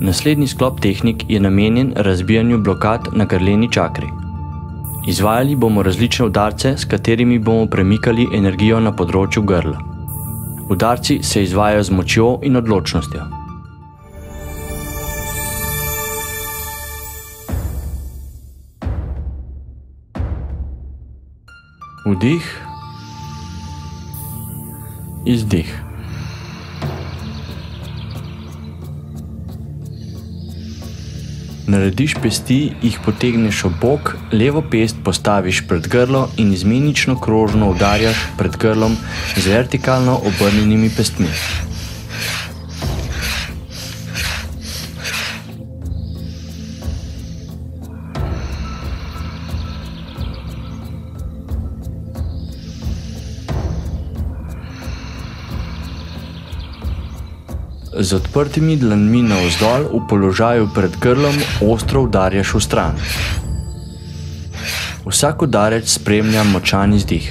Naslednji sklop tehnik je namenjen razbijanju blokad na grleni čakri. Izvajali bomo različne udarce, s katerimi bomo premikali energijo na področju grla. Udarci se izvajajo z močjo in odločnostjo. Vdih, izdih. Narediš pesti, jih potegneš ob bok, levo pest postaviš pred grlo in izmenično krožno udarjaš pred grlom z vertikalno obrnjenimi pestmi. Z odprtimi dlanmi navzdol v položaju pred grlom ostro udarjaš v stran. Vsak udarec spremlja močan izdih.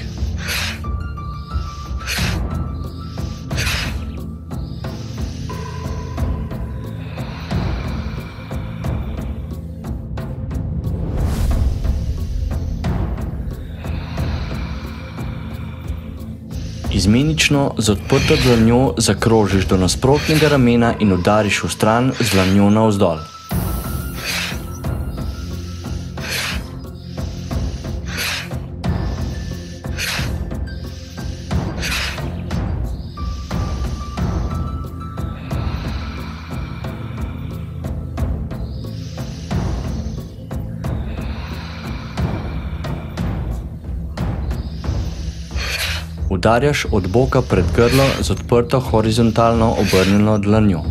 Izmenično z odprto dlanjo zakrožiš do nasprotnega ramena in udariš v stran z dlanjo navzdol. Udarjaš od boka pred grlo z odprto horizontalno obrnjeno dlanjo.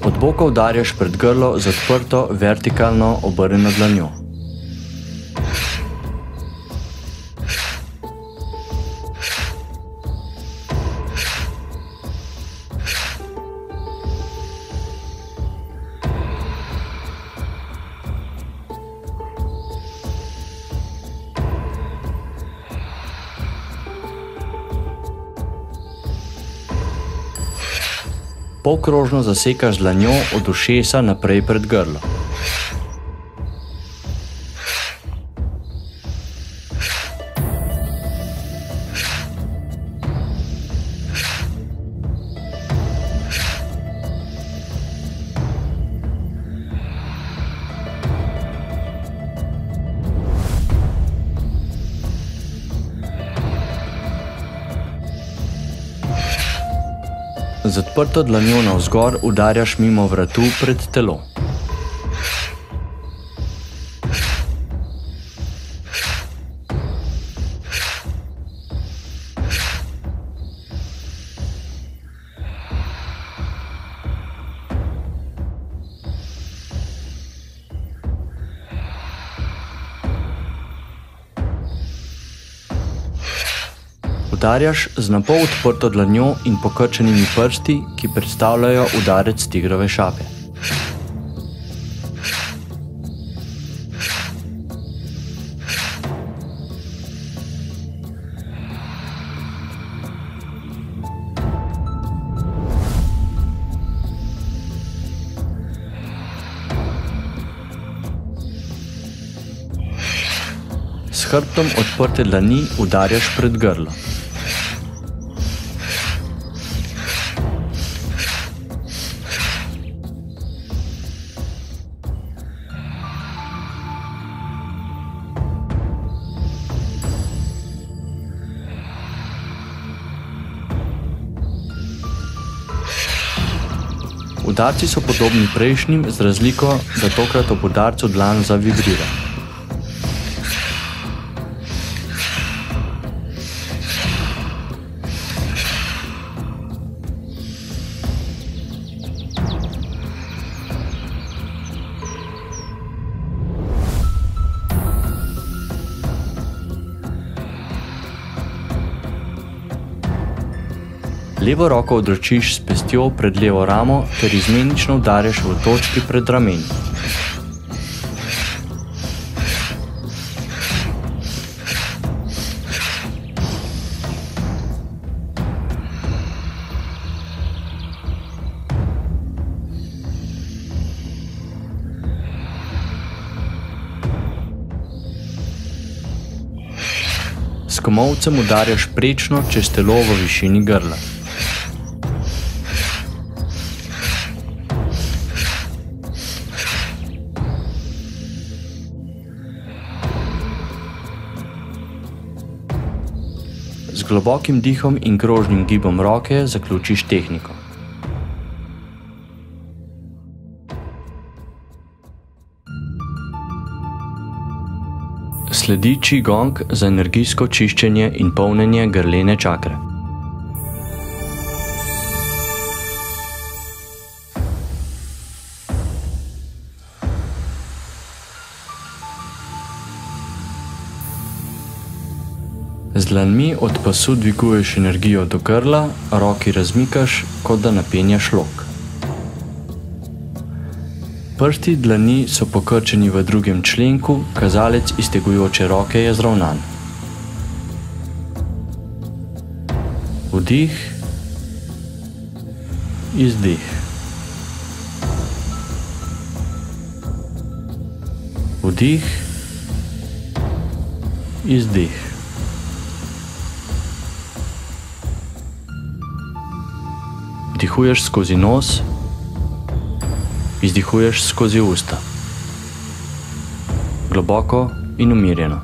Od boka udarjaš pred grlo z odprto vertikalno obrnjeno dlanjo. Polkrožno zasekaš dlanjo od ušesa naprej pred grlo. Z odprto dlanjo navzgor udarjaš mimo vratu pred telo. Udarjaš z napol odprto dlanjo in pokrčenimi prsti, ki predstavljajo udarec tigrove šape. S hrbtom odprte dlani udarjaš pred grlo. Udarci so podobni prejšnjim, z razliko, da tokrat ob udarcu dlan zavibrira. Levo roko odročiš s pestjo pred levo ramo ter izmenično udariš v točki pred rameni. S komolcem udarjaš prečno čez telo v višini grla. Z globokim dihom in krožnim gibom roke zaključiš tehniko. Sledi Qigong za energijsko čiščenje in polnjenje grlene čakre. Z dlanmi od pasu dviguješ energijo do grla, roki razmikaš, kot da napenjaš lok. Prsti dlani so pokrčeni v drugem členku, kazalec iztegujoče roke je zravnan. Vdih, izdih. Vdih, izdih. Vdihuješ skozi nos, izdihuješ skozi usta. Globoko in umirjeno.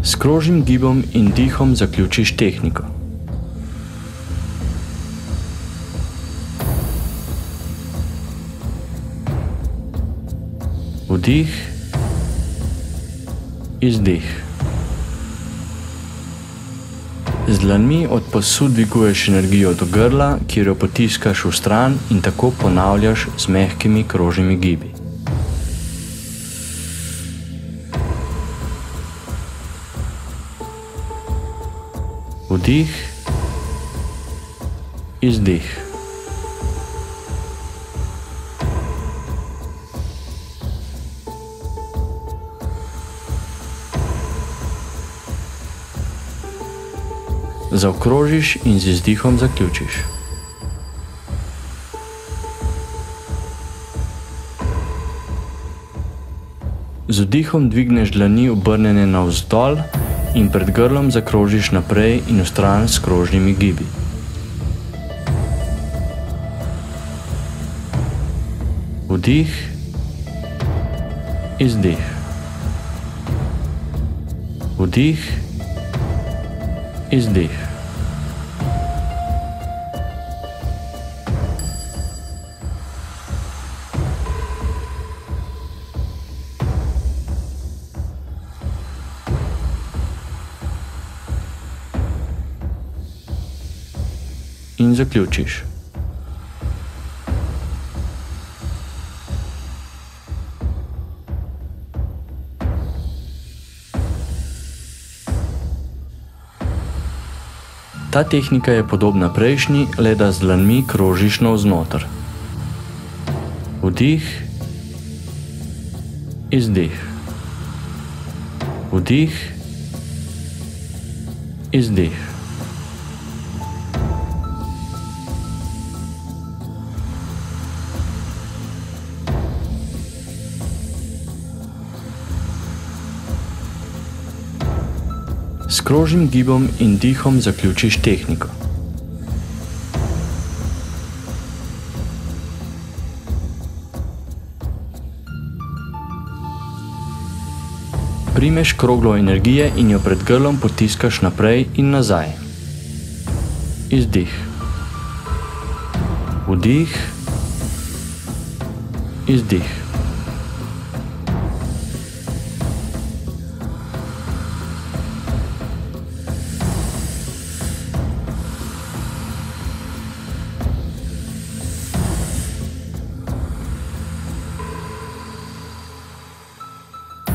S krožnim gibom in dihom zaključiš tehniko. Vdih, izdih. Z dlanmi od pasu dviguješ energijo do grla, kjer jo potiskaš v stran in tako ponavljaš z mehkimi krožnimi gibi. Vdih, izdih. Zaokrožiš in z izdihom zaključiš. Z vdihom dvigneš dlani obrnjene navzdol in pred grlom zakrožiš naprej in vstran s krožnimi gibi. Vdih, izdih. Vdih, izdih. In zaključiš. Ta tehnika je podobna prejšnji, le da z dlanmi krožiš navznoter. Vdih, izdih. Vdih, izdih. S krožnim gibom in dihom zaključiš tehniko. Primeš kroglo energije in jo pred grlom potiskaš naprej in nazaj. Izdih. Vdih. Izdih.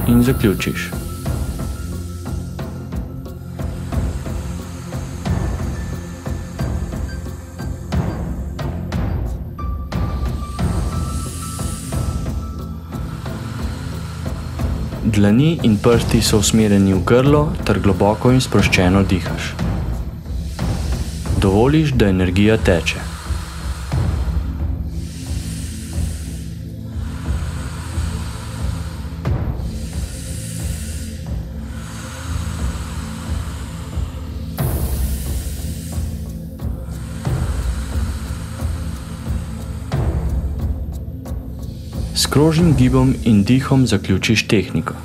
In zaključiš. Dlani in prsti so usmerjeni v grlo ter globoko in sproščeno dihaš. Dovoliš, da energija teče. S krožnim gibom in dihom zaključiš tehniko.